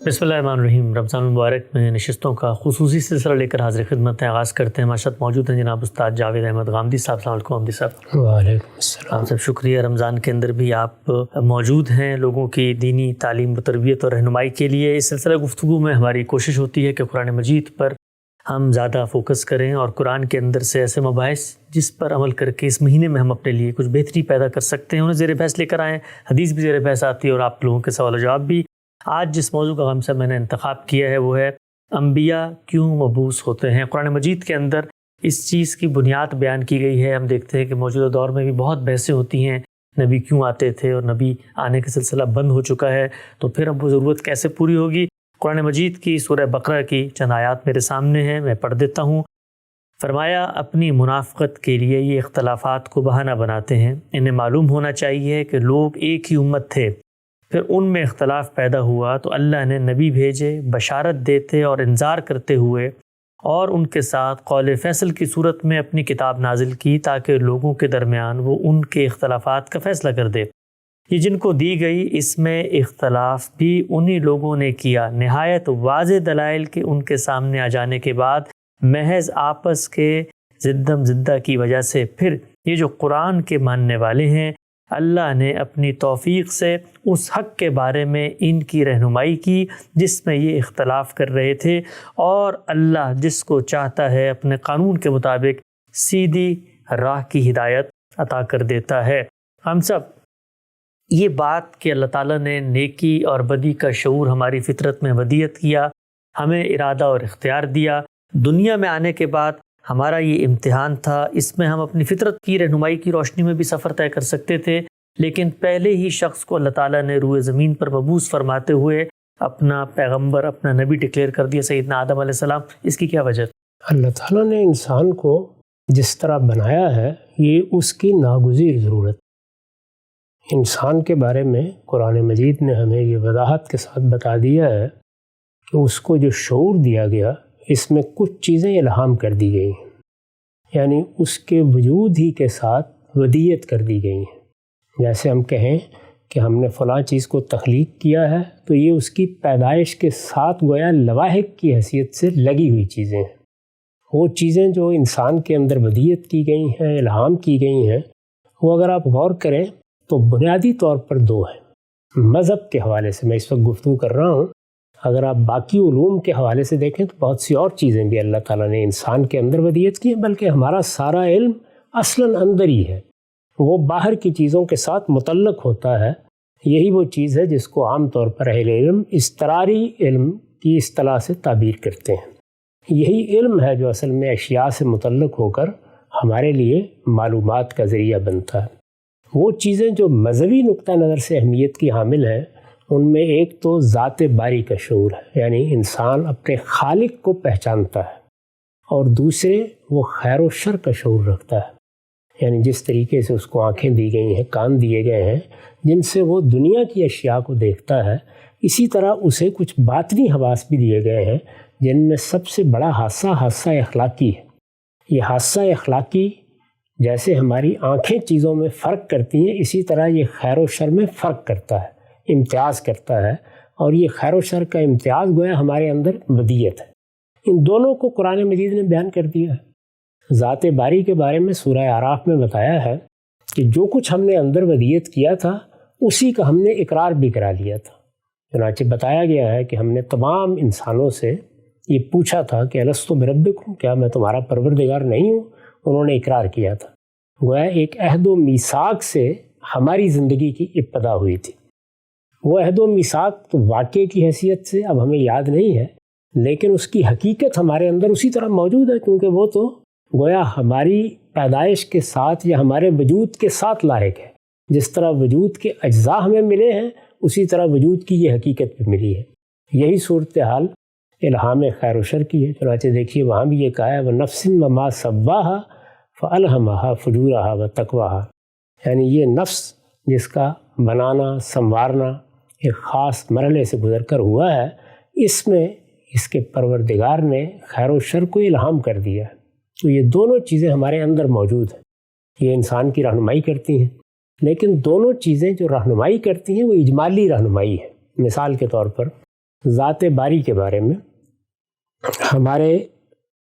بسم اللہ الرحمن الرحیم۔ رمضان المبارک میں نشستوں کا خصوصی سلسلہ لے کر حاضر خدمت ہے۔ آغاز کرتے ہیں۔ ہمارے ساتھ موجود ہیں جناب استاد جاوید احمد غامدی صاحب۔ السلام علیکم غامدی صاحب۔ وعلیکم السلام آپ سب شکریہ، رمضان کے اندر بھی آپ موجود ہیں لوگوں کی دینی تعلیم و تربیت اور رہنمائی کے لیے۔ اس سلسلہ گفتگو میں ہماری کوشش ہوتی ہے کہ قرآن مجید پر ہم زیادہ فوکس کریں اور قرآن کے اندر سے ایسے مباحث جس پر عمل کر کے اس مہینے میں ہم اپنے لیے کچھ بہتری پیدا کر سکتے ہیں انہیں زیر بحث لے کر آئیں۔ حدیث بھی زیر بحث آتی ہے اور آپ لوگوں کے سوال و جواب بھی۔ آج جس موضوع کا غم سے میں نے انتخاب کیا ہے وہ ہے انبیاء کیوں مبعوث ہوتے ہیں۔ قرآن مجید کے اندر اس چیز کی بنیاد بیان کی گئی ہے۔ ہم دیکھتے ہیں کہ موجودہ دور میں بھی بہت بحثیں ہوتی ہیں، نبی کیوں آتے تھے اور نبی آنے کا سلسلہ بند ہو چکا ہے، تو پھر اب وہ ضرورت کیسے پوری ہوگی۔ قرآن مجید کی سورہ بقرہ کی چند آیات میرے سامنے ہیں، میں پڑھ دیتا ہوں۔ فرمایا اپنی منافقت کے لیے یہ اختلافات کو بہانہ بناتے ہیں، انہیں معلوم ہونا چاہیے کہ لوگ ایک ہی امت تھے، پھر ان میں اختلاف پیدا ہوا تو اللہ نے نبی بھیجے بشارت دیتے اور انذار کرتے ہوئے، اور ان کے ساتھ قول فیصل کی صورت میں اپنی کتاب نازل کی تاکہ لوگوں کے درمیان وہ ان کے اختلافات کا فیصلہ کر دے۔ یہ جن کو دی گئی اس میں اختلاف بھی انہی لوگوں نے کیا، نہایت واضح دلائل کے ان کے سامنے آ جانے کے بعد محض آپس کے زدم زدہ کی وجہ سے پھر یہ جو قرآن کے ماننے والے ہیں اللہ نے اپنی توفیق سے اس حق کے بارے میں ان کی رہنمائی کی جس میں یہ اختلاف کر رہے تھے، اور اللہ جس کو چاہتا ہے اپنے قانون کے مطابق سیدھی راہ کی ہدایت عطا کر دیتا ہے۔ ہم سب یہ بات کہ اللہ تعالیٰ نے نیکی اور بدی کا شعور ہماری فطرت میں ودیعت کیا، ہمیں ارادہ اور اختیار دیا۔ دنیا میں آنے کے بعد ہمارا یہ امتحان تھا، اس میں ہم اپنی فطرت کی رہنمائی کی روشنی میں بھی سفر طے کر سکتے تھے، لیکن پہلے ہی شخص کو اللہ تعالیٰ نے روئے زمین پر مبعوث فرماتے ہوئے اپنا پیغمبر، اپنا نبی ڈکلیئر کر دیا، سیدنا آدم علیہ السلام۔ اس کی کیا وجہ؟ اللہ تعالیٰ نے انسان کو جس طرح بنایا ہے یہ اس کی ناگزیر ضرورت۔ انسان کے بارے میں قرآن مجید نے ہمیں یہ وضاحت کے ساتھ بتا دیا ہے کہ اس کو جو شعور دیا گیا اس میں کچھ چیزیں الہام کر دی گئی ہیں، یعنی اس کے وجود ہی کے ساتھ ودیعت کر دی گئی ہیں۔ جیسے ہم کہیں کہ ہم نے فلاں چیز کو تخلیق کیا ہے تو یہ اس کی پیدائش کے ساتھ گویا لواحق کی حیثیت سے لگی ہوئی چیزیں ہیں۔ وہ چیزیں جو انسان کے اندر ودیعت کی گئی ہیں، الہام کی گئی ہیں، وہ اگر آپ غور کریں تو بنیادی طور پر دو ہیں۔ مذہب کے حوالے سے میں اس وقت گفتگو کر رہا ہوں، اگر آپ باقی علوم کے حوالے سے دیکھیں تو بہت سی اور چیزیں بھی اللہ تعالیٰ نے انسان کے اندر ودیعت کی ہیں، بلکہ ہمارا سارا علم اصلاً اندر ہی ہے، وہ باہر کی چیزوں کے ساتھ متعلق ہوتا ہے۔ یہی وہ چیز ہے جس کو عام طور پر اہل علم اضطراری علم کی اصطلاح سے تعبیر کرتے ہیں۔ یہی علم ہے جو اصل میں اشیاء سے متعلق ہو کر ہمارے لیے معلومات کا ذریعہ بنتا ہے۔ وہ چیزیں جو مذہبی نقطہ نظر سے اہمیت کی حامل ہیں ان میں ایک تو ذات باری کا شعور ہے، یعنی انسان اپنے خالق کو پہچانتا ہے، اور دوسرے وہ خیر و شر کا شعور رکھتا ہے، یعنی جس طریقے سے اس کو آنکھیں دی گئی ہیں، کان دیے گئے ہیں جن سے وہ دنیا کی اشیاء کو دیکھتا ہے، اسی طرح اسے کچھ باطنی حواس بھی دیے گئے ہیں جن میں سب سے بڑا حادثہ اخلاقی ہے۔ یہ حادثہ اخلاقی جیسے ہماری آنکھیں چیزوں میں فرق کرتی ہیں، اسی طرح یہ خیر و شر میں فرق کرتا ہے، امتیاز کرتا ہے، اور یہ خیر و شر کا امتیاز گویا ہمارے اندر ودیعت ہے۔ ان دونوں کو قرآن مجید نے بیان کر دیا ہے۔ ذات باری کے بارے میں سورہ اعراف میں بتایا ہے کہ جو کچھ ہم نے اندر ودیعت کیا تھا اسی کا ہم نے اقرار بھی کرا لیا تھا۔ چنانچہ بتایا گیا ہے کہ ہم نے تمام انسانوں سے یہ پوچھا تھا کہ الستو بربکم، کیا میں تمہارا پروردگار نہیں ہوں؟ انہوں نے اقرار کیا تھا۔ گویا ایک عہد و میثاق سے ہماری زندگی کی ابتدا ہوئی تھی۔ وہ عہد و میثاق تو واقعے کی حیثیت سے اب ہمیں یاد نہیں ہے، لیکن اس کی حقیقت ہمارے اندر اسی طرح موجود ہے، کیونکہ وہ تو گویا ہماری پیدائش کے ساتھ یا ہمارے وجود کے ساتھ لاحق ہے۔ جس طرح وجود کے اجزاء ہمیں ملے ہیں اسی طرح وجود کی یہ حقیقت بھی ملی ہے۔ یہی صورتحال الہام خیر و شر کی ہے۔ چنانچہ دیکھیے وہاں بھی یہ کہا ہے وَنَفْسٍ وَمَا سَوَّاهَا فَأَلْهَمَهَا فُجُورَهَا وَتَقْوَاهَا، یعنی یہ نفس جس کا بنانا سنوارنا ایک خاص مرحلے سے گزر کر ہوا ہے، اس میں اس کے پروردگار نے خیر و شر کو الہام کر دیا ہے۔ تو یہ دونوں چیزیں ہمارے اندر موجود ہیں، یہ انسان کی رہنمائی کرتی ہیں، لیکن دونوں چیزیں جو رہنمائی کرتی ہیں وہ اجمالی رہنمائی ہے۔ مثال کے طور پر ذات باری کے بارے میں، ہمارے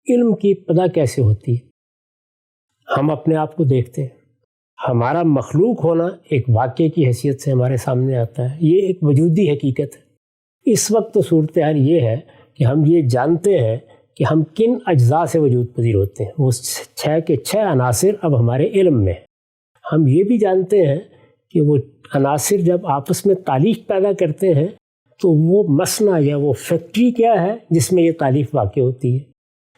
علم کی ابتدا کیسے ہوتی ہے؟ ہم اپنے آپ کو دیکھتے ہیں، ہمارا مخلوق ہونا ایک واقعے کی حیثیت سے ہمارے سامنے آتا ہے، یہ ایک وجودی حقیقت ہے۔ اس وقت تو صورتحال یہ ہے کہ ہم یہ جانتے ہیں کہ ہم کن اجزاء سے وجود پذیر ہوتے ہیں، وہ 6 کے 6 عناصر اب ہمارے علم میں ہیں۔ ہم یہ بھی جانتے ہیں کہ وہ عناصر جب آپس میں تالیف پیدا کرتے ہیں تو وہ مصنع یا وہ فیکٹری کیا ہے جس میں یہ تالیف واقع ہوتی ہے۔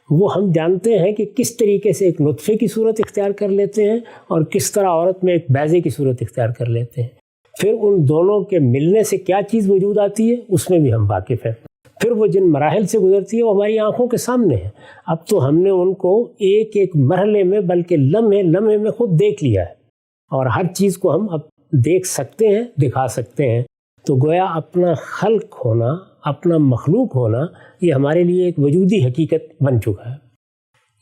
وہ ہم جانتے ہیں کہ کس طریقے سے ایک نطفے کی صورت اختیار کر لیتے ہیں اور کس طرح عورت میں ایک بیضے کی صورت اختیار کر لیتے ہیں۔ پھر ان دونوں کے ملنے سے کیا چیز وجود آتی ہے اس میں بھی ہم واقف ہیں۔ پھر وہ جن مراحل سے گزرتی ہے وہ ہماری آنکھوں کے سامنے ہے۔ اب تو ہم نے ان کو ایک ایک مرحلے میں بلکہ لمحے میں خود دیکھ لیا ہے، اور ہر چیز کو ہم اب دیکھ سکتے ہیں، دکھا سکتے ہیں۔ تو گویا اپنا خلق ہونا، اپنا مخلوق ہونا، یہ ہمارے لیے ایک وجودی حقیقت بن چکا ہے۔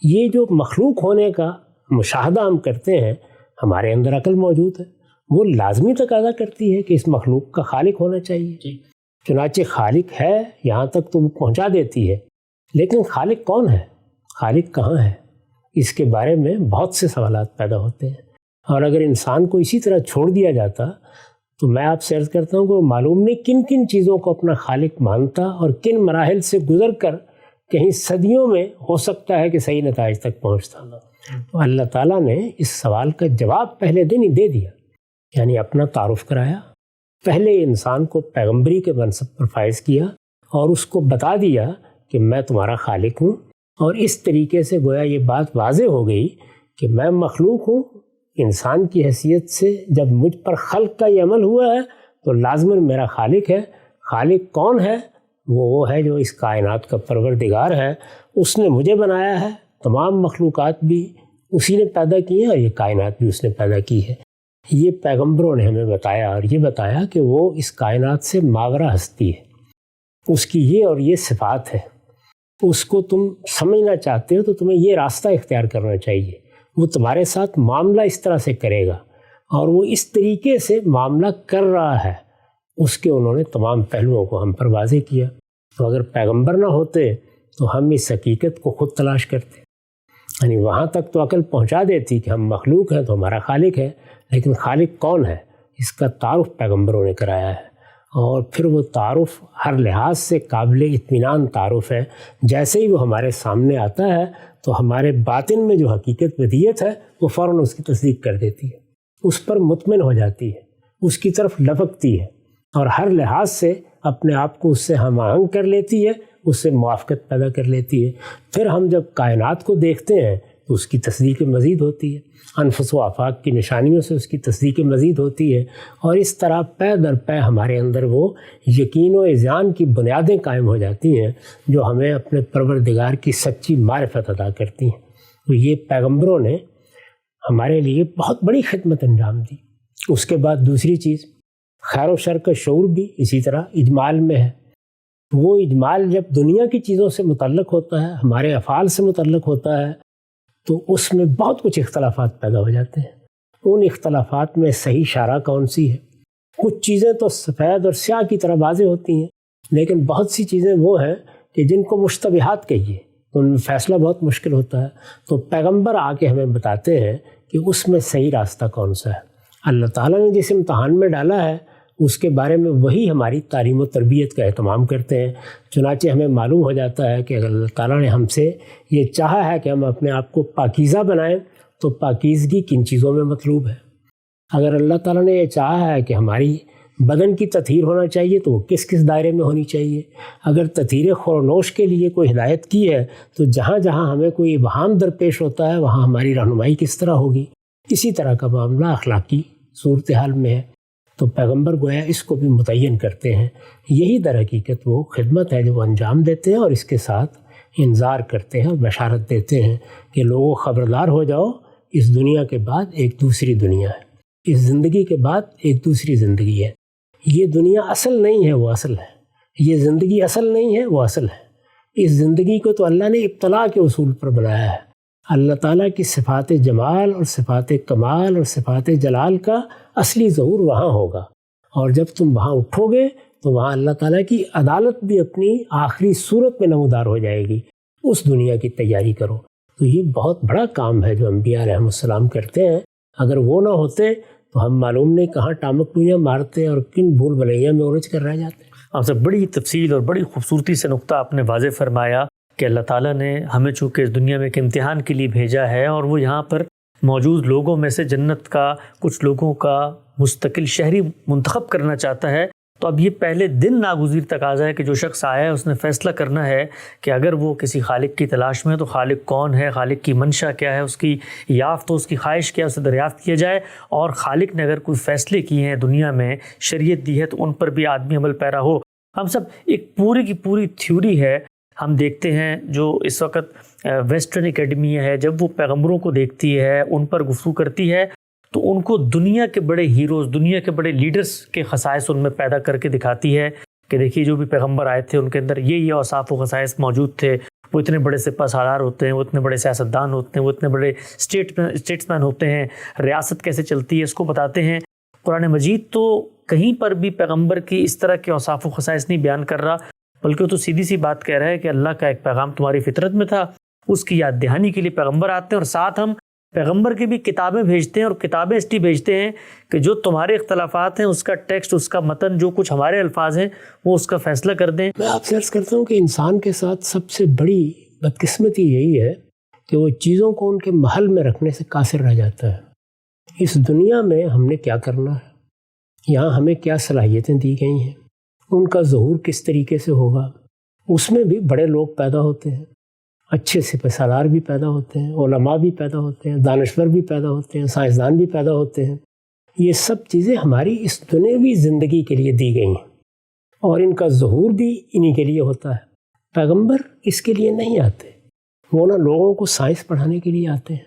یہ جو مخلوق ہونے کا مشاہدہ ہم کرتے ہیں، ہمارے اندر عقل موجود ہے، وہ لازمی تقاضا کرتی ہے کہ اس مخلوق کا خالق ہونا چاہیے۔ چنانچہ خالق ہے یہاں تک تو وہ پہنچا دیتی ہے، لیکن خالق کون ہے، خالق کہاں ہے، اس کے بارے میں بہت سے سوالات پیدا ہوتے ہیں۔ اور اگر انسان کو اسی طرح چھوڑ دیا جاتا تو میں آپ سے عرض کرتا ہوں کہ وہ معلوم نہیں کن کن چیزوں کو اپنا خالق مانتا اور کن مراحل سے گزر کر کہیں صدیوں میں ہو سکتا ہے کہ صحیح نتائج تک پہنچتا۔ تو اللہ تعالیٰ نے اس سوال کا جواب پہلے دن ہی دے دیا، یعنی اپنا تعارف کرایا، پہلے انسان کو پیغمبری کے منصب پر فائز کیا اور اس کو بتا دیا کہ میں تمہارا خالق ہوں، اور اس طریقے سے گویا یہ بات واضح ہو گئی کہ میں مخلوق ہوں۔ انسان کی حیثیت سے جب مجھ پر خلق کا یہ عمل ہوا ہے تو لازماً میرا خالق ہے۔ خالق کون ہے؟ وہ ہے جو اس کائنات کا پروردگار ہے، اس نے مجھے بنایا ہے، تمام مخلوقات بھی اسی نے پیدا کی ہیں اور یہ کائنات بھی اس نے پیدا کی ہے۔ یہ پیغمبروں نے ہمیں بتایا، اور یہ بتایا کہ وہ اس کائنات سے ماورا ہستی ہے، اس کی یہ اور یہ صفات ہے، اس کو تم سمجھنا چاہتے ہو تو تمہیں یہ راستہ اختیار کرنا چاہیے۔ وہ تمہارے ساتھ معاملہ اس طرح سے کرے گا، اور وہ اس طریقے سے معاملہ کر رہا ہے، اس کے انہوں نے تمام پہلوؤں کو ہم پر واضح کیا۔ تو اگر پیغمبر نہ ہوتے تو ہم اس حقیقت کو خود تلاش کرتے، یعنی وہاں تک تو عقل پہنچا دیتی کہ ہم مخلوق ہیں تو ہمارا خالق ہے، لیکن خالق کون ہے اس کا تعارف پیغمبروں نے کرایا ہے، اور پھر وہ تعارف ہر لحاظ سے قابل اطمینان تعارف ہے۔ جیسے ہی وہ ہمارے سامنے آتا ہے تو ہمارے باطن میں جو حقیقت ودیت ہے وہ فوراً اس کی تصدیق کر دیتی ہے، اس پر مطمئن ہو جاتی ہے، اس کی طرف لپکتی ہے، اور ہر لحاظ سے اپنے آپ کو اس سے ہم آہنگ کر لیتی ہے، اس سے موافقت پیدا کر لیتی ہے۔ پھر ہم جب کائنات کو دیکھتے ہیں تو اس کی تصدیق مزید ہوتی ہے، انفس و آفاق کی نشانیوں سے اس کی تصدیق مزید ہوتی ہے، اور اس طرح پے در پے ہمارے اندر وہ یقین و اذعان کی بنیادیں قائم ہو جاتی ہیں جو ہمیں اپنے پروردگار کی سچی معرفت عطا کرتی ہیں۔ تو یہ پیغمبروں نے ہمارے لیے بہت بڑی خدمت انجام دی۔ اس کے بعد دوسری چیز، خیر و شر کا شعور بھی اسی طرح اجمال میں ہے۔ وہ اجمال جب دنیا کی چیزوں سے متعلق ہوتا ہے، ہمارے افعال سے متعلق ہوتا ہے، تو اس میں بہت کچھ اختلافات پیدا ہو جاتے ہیں۔ ان اختلافات میں صحیح شرح کون سی ہے؟ کچھ چیزیں تو سفید اور سیاہ کی طرح واضح ہوتی ہیں، لیکن بہت سی چیزیں وہ ہیں کہ جن کو مشتبہات کہیے، ان میں فیصلہ بہت مشکل ہوتا ہے۔ تو پیغمبر آ کے ہمیں بتاتے ہیں کہ اس میں صحیح راستہ کون سا ہے۔ اللہ تعالیٰ نے جس امتحان میں ڈالا ہے اس کے بارے میں وہی ہماری تعلیم و تربیت کا اہتمام کرتے ہیں۔ چنانچہ ہمیں معلوم ہو جاتا ہے کہ اگر اللہ تعالیٰ نے ہم سے یہ چاہا ہے کہ ہم اپنے آپ کو پاکیزہ بنائیں تو پاکیزگی کن چیزوں میں مطلوب ہے۔ اگر اللہ تعالیٰ نے یہ چاہا ہے کہ ہماری بدن کی تطہیر ہونا چاہیے تو وہ کس کس دائرے میں ہونی چاہیے۔ اگر تطہیر خور و نوش کے لیے کوئی ہدایت کی ہے تو جہاں جہاں ہمیں کوئی ابہام درپیش ہوتا ہے وہاں ہماری رہنمائی کس طرح ہوگی۔ اسی طرح کا معاملہ اخلاقی صورتحال میں ہے، تو پیغمبر گویا اس کو بھی متعین کرتے ہیں۔ یہی در حقیقت وہ خدمت ہے جو وہ انجام دیتے ہیں، اور اس کے ساتھ انذار کرتے ہیں اور بشارت دیتے ہیں کہ لوگوں خبردار ہو جاؤ، اس دنیا کے بعد ایک دوسری دنیا ہے، اس زندگی کے بعد ایک دوسری زندگی ہے۔ یہ دنیا اصل نہیں ہے، وہ اصل ہے۔ یہ زندگی اصل نہیں ہے، وہ اصل ہے۔ اس زندگی کو تو اللہ نے ابتلاء کے اصول پر بنایا ہے۔ اللہ تعالیٰ کی صفات جمال اور صفات کمال اور صفات جلال کا اصلی ظہور وہاں ہوگا، اور جب تم وہاں اٹھو گے تو وہاں اللہ تعالیٰ کی عدالت بھی اپنی آخری صورت میں نمودار ہو جائے گی. اس دنیا کی تیاری کرو. تو یہ بہت بڑا کام ہے جو انبیاء علیہ السلام کرتے ہیں. اگر وہ نہ ہوتے تو ہم معلوم نہیں کہاں ٹامک ٹوئیاں مارتے اور کن بھول بھلیاں میں الجھ کر رہ جاتے. آپ سے بڑی تفصیل اور بڑی خوبصورتی سے نقطہ آپ نے واضح فرمایا کہ اللہ تعالیٰ نے ہمیں چونکہ اس دنیا میں ایک امتحان کے لیے بھیجا ہے اور وہ یہاں پر موجود لوگوں میں سے جنت کا کچھ لوگوں کا مستقل شہری منتخب کرنا چاہتا ہے. تو اب یہ پہلے دن ناگزیر تقاضا ہے کہ جو شخص آیا ہے اس نے فیصلہ کرنا ہے کہ اگر وہ کسی خالق کی تلاش میں ہے تو خالق کون ہے، خالق کی منشا کیا ہے، اس کی یافت، اس کی خواہش کیا ہے، اسے دریافت کیا جائے. اور خالق نے اگر کوئی فیصلے کیے ہیں دنیا میں، شریعت دی ہے، تو ان پر بھی آدمی عمل پیرا ہو. ہم سب ایک پوری کی پوری تھیوری ہے. ہم دیکھتے ہیں جو اس وقت ویسٹرن اکیڈمی ہے، جب وہ پیغمبروں کو دیکھتی ہے، ان پر گفتگو کرتی ہے، تو ان کو دنیا کے بڑے ہیروز، دنیا کے بڑے لیڈرز کے خصائص ان میں پیدا کر کے دکھاتی ہے کہ دیکھیے جو بھی پیغمبر آئے تھے ان کے اندر یہ اوصاف و خصائص موجود تھے. وہ اتنے بڑے سپہ سالار ہوتے ہیں، وہ اتنے بڑے سیاستدان ہوتے ہیں، وہ اتنے بڑے اسٹیٹس مین ہوتے ہیں، ریاست کیسے چلتی ہے اس کو بتاتے ہیں. قرآن مجید تو کہیں پر بھی پیغمبر کی اس طرح کے اوصاف و خصائص نہیں بیان کر رہا، بلکہ وہ تو سیدھی سی بات کہہ رہا ہے کہ اللہ کا ایک پیغام تمہاری فطرت میں تھا، اس کی یاد دہانی کے لیے پیغمبر آتے ہیں، اور ساتھ ہم پیغمبر کی بھی کتابیں بھیجتے ہیں، اور کتابیں اس لیے بھیجتے ہیں کہ جو تمہارے اختلافات ہیں اس کا ٹیکسٹ، اس کا متن، جو کچھ ہمارے الفاظ ہیں وہ اس کا فیصلہ کر دیں. میں آپ سے عرض کرتا ہوں کہ انسان کے ساتھ سب سے بڑی بدقسمتی یہی ہے کہ وہ چیزوں کو ان کے محل میں رکھنے سے قاصر رہ جاتا ہے. اس دنیا میں ہم نے کیا کرنا ہے، یہاں ہمیں کیا صلاحیتیں دی گئی ہیں، ان کا ظہور کس طریقے سے ہوگا. اس میں بھی بڑے لوگ پیدا ہوتے ہیں، اچھے سپہ سالار بھی پیدا ہوتے ہیں، علماء بھی پیدا ہوتے ہیں، دانشور بھی پیدا ہوتے ہیں، سائنسدان بھی پیدا ہوتے ہیں. یہ سب چیزیں ہماری اس دنیاوی زندگی کے لیے دی گئی ہیں، اور ان کا ظہور بھی انہی کے لیے ہوتا ہے. پیغمبر اس کے لیے نہیں آتے. وہ نہ لوگوں کو سائنس پڑھانے کے لیے آتے ہیں،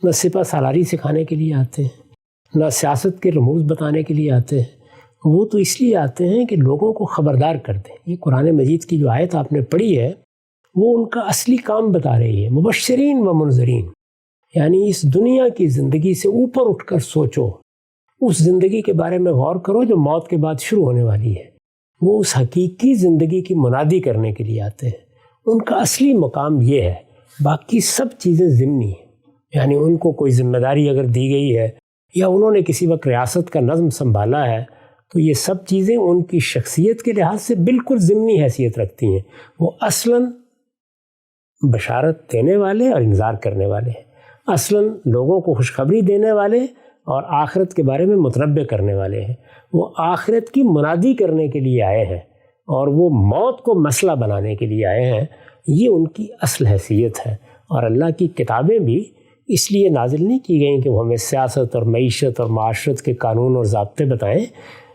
نہ سپہ سالاری سکھانے کے لیے آتے ہیں، نہ سیاست کے رموز بتانے کے لیے آتے ہیں. وہ تو اس لیے آتے ہیں کہ لوگوں کو خبردار کر دیں. یہ قرآن مجید کی جو آیت آپ نے پڑھی ہے وہ ان کا اصلی کام بتا رہی ہے. مبشرین و منذرین، یعنی اس دنیا کی زندگی سے اوپر اٹھ کر سوچو، اس زندگی کے بارے میں غور کرو جو موت کے بعد شروع ہونے والی ہے. وہ اس حقیقی زندگی کی منادی کرنے کے لیے آتے ہیں. ان کا اصلی مقام یہ ہے. باقی سب چیزیں ضمنی ہیں. یعنی ان کو کوئی ذمہ داری اگر دی گئی ہے یا انہوں نے کسی وقت ریاست کا نظم سنبھالا ہے تو یہ سب چیزیں ان کی شخصیت کے لحاظ سے بالکل ضمنی حیثیت رکھتی ہیں. وہ اصلاً بشارت دینے والے اور انذار کرنے والے ہیں، اصلاً لوگوں کو خوشخبری دینے والے اور آخرت کے بارے میں متنبع کرنے والے ہیں. وہ آخرت کی منادی کرنے کے لیے آئے ہیں اور وہ موت کو مسئلہ بنانے کے لیے آئے ہیں. یہ ان کی اصل حیثیت ہے. اور اللہ کی کتابیں بھی اس لیے نازل نہیں کی گئیں کہ وہ ہمیں سیاست اور معیشت اور معاشرت کے قانون اور ضابطے بتائیں.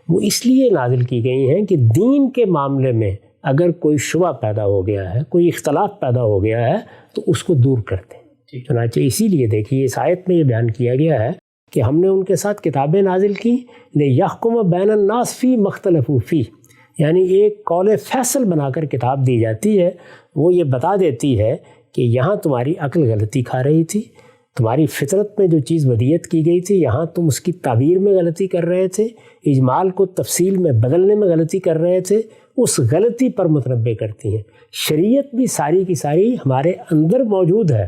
وہ اس لیے نازل کی گئی ہیں کہ دین کے معاملے میں اگر کوئی شبہ پیدا ہو گیا ہے، کوئی اختلاف پیدا ہو گیا ہے تو اس کو دور کرتے ہیں. چنانچہ اسی لیے دیکھیے اس آیت میں یہ بیان کیا گیا ہے کہ ہم نے ان کے ساتھ کتابیں نازل کی لِیَحْکُمَ بَيْنَ النَّاسِ فِي مَخْتَلَفُوا فِيهِ، یعنی ایک قول فیصل بنا کر کتاب دی جاتی ہے. وہ یہ بتا دیتی ہے کہ یہاں تمہاری عقل غلطی کھا رہی تھی، تمہاری فطرت میں جو چیز ودیت کی گئی تھی یہاں تم اس کی تعبیر میں غلطی کر رہے تھے، اجمال کو تفصیل میں بدلنے میں غلطی کر رہے تھے. اس غلطی پر متنبع کرتی ہیں. شریعت بھی ساری کی ساری ہمارے اندر موجود ہے.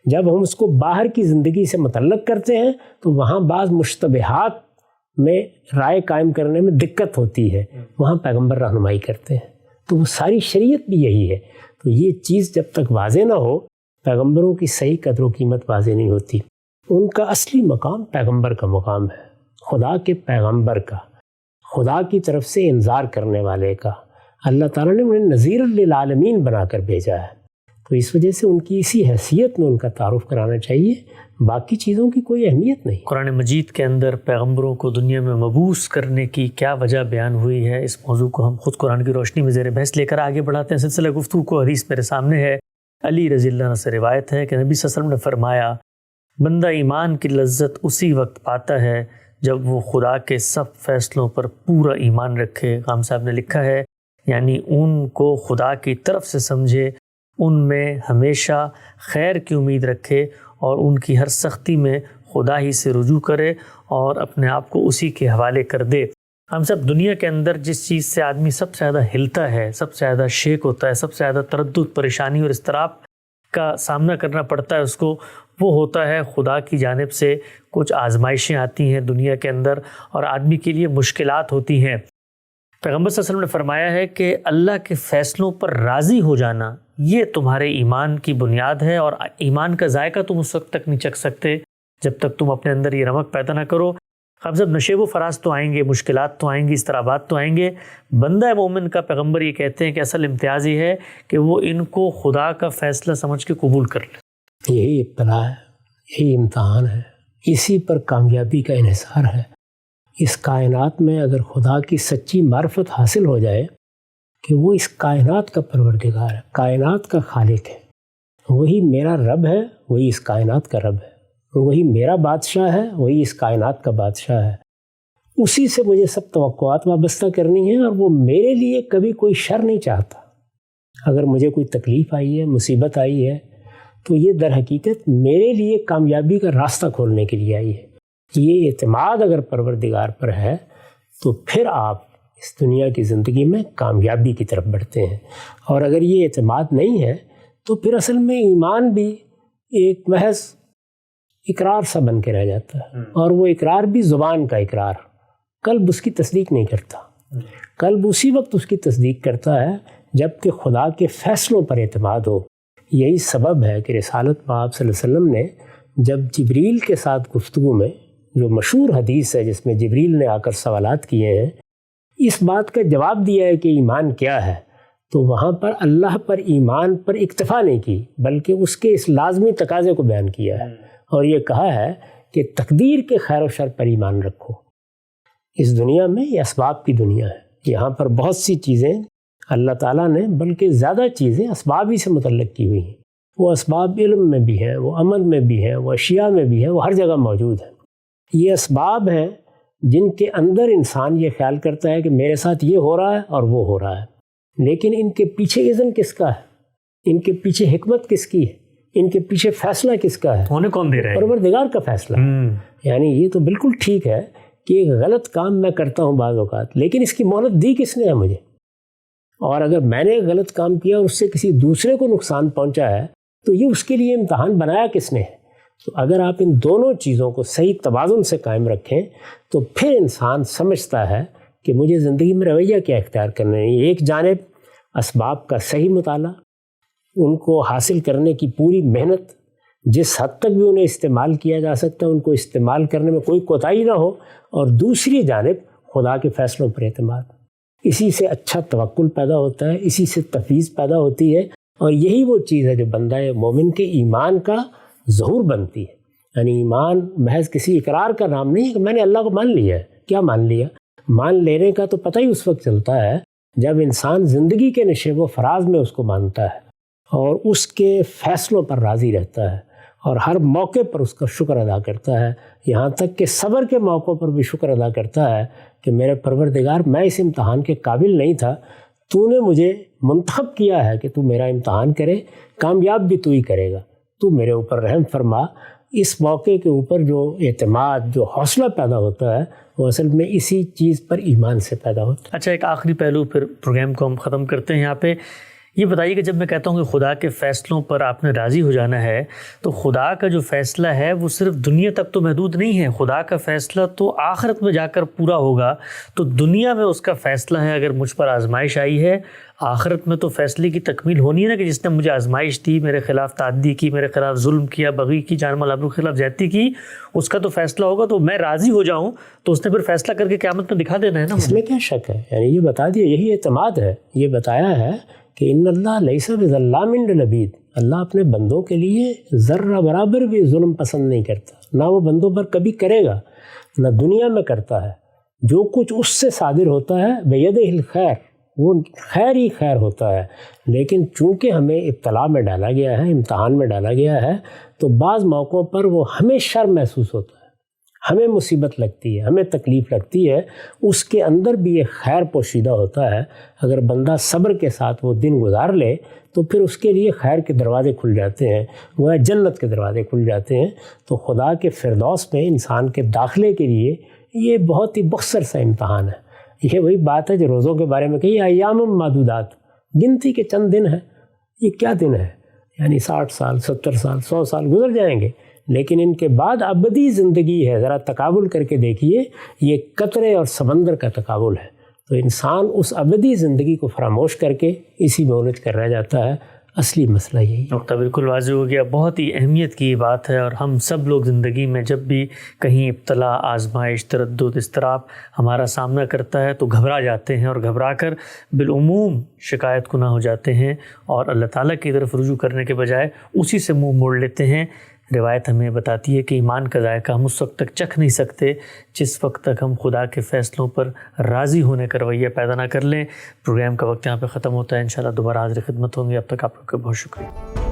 جب ہم اس کو باہر کی زندگی سے متعلق کرتے ہیں تو وہاں بعض مشتبہات میں رائے قائم کرنے میں دقت ہوتی ہے، وہاں پیغمبر رہنمائی کرتے ہیں. تو وہ ساری شریعت بھی یہی ہے. تو یہ چیز جب تک واضح نہ ہو پیغمبروں کی صحیح قدر و قیمت واضح نہیں ہوتی. ان کا اصلی مقام پیغمبر کا مقام ہے، خدا کے پیغمبر کا، خدا کی طرف سے انذار کرنے والے کا. اللہ تعالیٰ نے انہیں نذیر للعالمین بنا کر بھیجا ہے. تو اس وجہ سے ان کی اسی حیثیت میں ان کا تعارف کرانا چاہیے. باقی چیزوں کی کوئی اہمیت نہیں. قرآن مجید کے اندر پیغمبروں کو دنیا میں مبعوث کرنے کی کیا وجہ بیان ہوئی ہے، اس موضوع کو ہم خود قرآن کی روشنی میں زیر بحث لے کر آگے بڑھاتے ہیں. سلسلہ گفتگو کو حدیث میرے سامنے ہے. علی رضی اللہ عنہ سے روایت ہے کہ نبی صلی اللہ علیہ وسلم نے فرمایا بندہ ایمان کی لذت اسی وقت پاتا ہے جب وہ خدا کے سب فیصلوں پر پورا ایمان رکھے. خام صاحب نے لکھا ہے یعنی ان کو خدا کی طرف سے سمجھے، ان میں ہمیشہ خیر کی امید رکھے اور ان کی ہر سختی میں خدا ہی سے رجوع کرے اور اپنے آپ کو اسی کے حوالے کر دے. ہم سب دنیا کے اندر جس چیز سے آدمی سب سے زیادہ ہلتا ہے، سب سے زیادہ شیک ہوتا ہے، سب سے زیادہ تردد، پریشانی اور اضطراب کا سامنا کرنا پڑتا ہے اس کو، وہ ہوتا ہے خدا کی جانب سے کچھ آزمائشیں آتی ہیں دنیا کے اندر اور آدمی کے لیے مشکلات ہوتی ہیں۔ پیغمبر صلی اللہ علیہ وسلم نے فرمایا ہے کہ اللہ کے فیصلوں پر راضی ہو جانا یہ تمہارے ایمان کی بنیاد ہے، اور ایمان کا ذائقہ تم اس وقت تک نہیں چکھ سکتے جب تک تم اپنے اندر یہ رمق پیدا نہ کرو۔ اب جب نشیب و فراز تو آئیں گے، مشکلات تو آئیں گی، اضطرابات تو آئیں گے، بندہ مومن کا پیغمبر یہ کہتے ہیں کہ اصل امتیاز یہ ہے کہ وہ ان کو خدا کا فیصلہ سمجھ کے قبول کر لے۔ یہی ابتلا ہے، یہی امتحان ہے، اسی پر کامیابی کا انحصار ہے۔ اس کائنات میں اگر خدا کی سچی معرفت حاصل ہو جائے کہ وہ اس کائنات کا پروردگار ہے، کائنات کا خالق ہے، وہی میرا رب ہے، وہی اس کائنات کا رب ہے، وہی میرا بادشاہ ہے، وہی اس کائنات کا بادشاہ ہے، اسی سے مجھے سب توقعات وابستہ کرنی ہے، اور وہ میرے لیے کبھی کوئی شر نہیں چاہتا۔ اگر مجھے کوئی تکلیف آئی ہے، مصیبت آئی ہے، تو یہ در حقیقت میرے لیے کامیابی کا راستہ کھولنے کے لیے آئی ہے۔ یہ اعتماد اگر پروردگار پر ہے تو پھر آپ اس دنیا کی زندگی میں کامیابی کی طرف بڑھتے ہیں، اور اگر یہ اعتماد نہیں ہے تو پھر اصل میں ایمان بھی ایک محض اقرار سا بن کے رہ جاتا ہے، اور وہ اقرار بھی زبان کا اقرار، قلب اس کی تصدیق نہیں کرتا۔ قلب اسی وقت اس کی تصدیق کرتا ہے جب کہ خدا کے فیصلوں پر اعتماد ہو۔ یہی سبب ہے کہ رسالت پاک صلی اللہ علیہ وسلم نے جب جبریل کے ساتھ گفتگو میں، جو مشہور حدیث ہے جس میں جبریل نے آ کر سوالات کیے ہیں، اس بات کا جواب دیا ہے کہ ایمان کیا ہے، تو وہاں پر اللہ پر ایمان پر اکتفا نہیں کی، بلکہ اس کے اس لازمی تقاضے کو بیان کیا ہے، اور یہ کہا ہے کہ تقدیر کے خیر و شر پر ایمان رکھو۔ اس دنیا میں یہ اسباب کی دنیا ہے، یہاں پر بہت سی چیزیں اللہ تعالیٰ نے، بلکہ زیادہ چیزیں اسباب ہی سے متعلق کی ہوئی ہیں۔ وہ اسباب علم میں بھی ہیں، وہ عمل میں بھی ہیں، وہ اشیاء میں بھی ہیں، وہ ہر جگہ موجود ہیں۔ یہ اسباب ہیں جن کے اندر انسان یہ خیال کرتا ہے کہ میرے ساتھ یہ ہو رہا ہے اور وہ ہو رہا ہے، لیکن ان کے پیچھے اذن کس کا ہے، ان کے پیچھے حکمت کس کی ہے، ان کے پیچھے فیصلہ کس کا ہے؟ ہونے کون دے رہا ہے؟ پروردگار کا فیصلہ۔ یعنی یہ تو بالکل ٹھیک ہے کہ ایک غلط کام میں کرتا ہوں بعض اوقات، لیکن اس کی مہلت دی کس نے ہے مجھے؟ اور اگر میں نے غلط کام کیا اور اس سے کسی دوسرے کو نقصان پہنچا ہے تو یہ اس کے لیے امتحان بنایا کس نے ہے؟ تو اگر آپ ان دونوں چیزوں کو صحیح توازن سے قائم رکھیں تو پھر انسان سمجھتا ہے کہ مجھے زندگی میں رویہ کیا اختیار کرنا ہے۔ ایک جانب اسباب کا صحیح مطالعہ، ان کو حاصل کرنے کی پوری محنت، جس حد تک بھی انہیں استعمال کیا جا سکتا ہے ان کو استعمال کرنے میں کوئی کوتاہی نہ ہو، اور دوسری جانب خدا کے فیصلوں پر اعتماد۔ اسی سے اچھا توکل پیدا ہوتا ہے، اسی سے تفویض پیدا ہوتی ہے، اور یہی وہ چیز ہے جو بندہ مومن کے ایمان کا ظہور بنتی ہے۔ یعنی ایمان محض کسی اقرار کا نام نہیں ہے کہ میں نے اللہ کو مان لیا ہے۔ کیا مان لیا؟ مان لینے کا تو پتہ ہی اس وقت چلتا ہے جب انسان زندگی کے نشیب و فراز میں اس کو مانتا ہے اور اس کے فیصلوں پر راضی رہتا ہے، اور ہر موقع پر اس کا شکر ادا کرتا ہے، یہاں تک کہ صبر کے موقعوں پر بھی شکر ادا کرتا ہے کہ میرے پروردگار، میں اس امتحان کے قابل نہیں تھا، تو نے مجھے منتخب کیا ہے کہ تو میرا امتحان کرے، کامیاب بھی تو ہی کرے گا، تو میرے اوپر رحم فرما۔ اس موقع کے اوپر جو اعتماد، جو حوصلہ پیدا ہوتا ہے، وہ اصل میں اسی چیز پر ایمان سے پیدا ہوتا ہے۔ اچھا، ایک آخری پہلو پھر پروگرام کو ہم ختم کرتے ہیں یہاں پہ۔ یہ بتائیے کہ جب میں کہتا ہوں کہ خدا کے فیصلوں پر آپ نے راضی ہو جانا ہے، تو خدا کا جو فیصلہ ہے وہ صرف دنیا تک تو محدود نہیں ہے، خدا کا فیصلہ تو آخرت میں جا کر پورا ہوگا۔ تو دنیا میں اس کا فیصلہ ہے، اگر مجھ پر آزمائش آئی ہے، آخرت میں تو فیصلے کی تکمیل ہونی ہے نا، کہ جس نے مجھے آزمائش دی، میرے خلاف تعدی کی، میرے خلاف ظلم کیا، بغی کی، جان مال آبرو کے خلاف زیادتی کی، اس کا تو فیصلہ ہوگا، تو میں راضی ہو جاؤں تو اس نے پھر فیصلہ کر کے قیامت میں دکھا دینا ہے نا۔ اس میں کیا شک ہے؟ یعنی یہ بتا دیا، یہی اعتماد ہے۔ یہ بتایا ہے کہ ان اللہ لیس بظلام للعبید، اللہ اپنے بندوں کے لیے ذرہ برابر بھی ظلم پسند نہیں کرتا، نہ وہ بندوں پر کبھی کرے گا، نہ دنیا میں کرتا ہے۔ جو کچھ اس سے صادر ہوتا ہے بیدہ الخیر، وہ خیر ہی خیر ہوتا ہے، لیکن چونکہ ہمیں ابتلا میں ڈالا گیا ہے، امتحان میں ڈالا گیا ہے، تو بعض موقعوں پر وہ ہمیں شر محسوس ہوتا ہے، ہمیں مصیبت لگتی ہے، ہمیں تکلیف لگتی ہے، اس کے اندر بھی ایک خیر پوشیدہ ہوتا ہے۔ اگر بندہ صبر کے ساتھ وہ دن گزار لے تو پھر اس کے لیے خیر کے دروازے کھل جاتے ہیں، وہ جنت کے دروازے کھل جاتے ہیں۔ تو خدا کے فردوس میں انسان کے داخلے کے لیے یہ بہت ہی مختصر سا امتحان ہے۔ یہ وہی بات ہے جو روزوں کے بارے میں کہی، ایام معدودات، گنتی کے چند دن ہیں. یہ کیا دن ہے؟ یعنی 60 سال 70 سال 100 سال گزر جائیں گے، لیکن ان کے بعد ابدی زندگی ہے. ذرا تقابل کر کے دیکھیے، یہ قطرے اور سمندر کا تقابل ہے. تو انسان اس ابدی زندگی کو فراموش کر کے اسی میں الجھ کر رہ جاتا ہے. اصلی مسئلہ یہی. نقطہ بالکل واضح ہو گیا. بہت ہی اہمیت کی بات ہے، اور ہم سب لوگ زندگی میں جب بھی کہیں ابتلا، آزمائش، تردد، اضطراب ہمارا سامنا کرتا ہے تو گھبرا جاتے ہیں، اور گھبرا کر بالعموم شکایت کناں ہو جاتے ہیں، اور اللہ تعالیٰ کی طرف رجوع کرنے کے بجائے اسی سے منہ موڑ لیتے ہیں. روایت ہمیں بتاتی ہے کہ ایمان کا ذائقہ ہم اس وقت تک چکھ نہیں سکتے جس وقت تک ہم خدا کے فیصلوں پر راضی ہونے کا رویہ پیدا نہ کر لیں. پروگرام کا وقت یہاں پہ ختم ہوتا ہے. انشاءاللہ دوبارہ حاضر خدمت ہوں گے. اب تک آپ لوگ کا بہت شکریہ.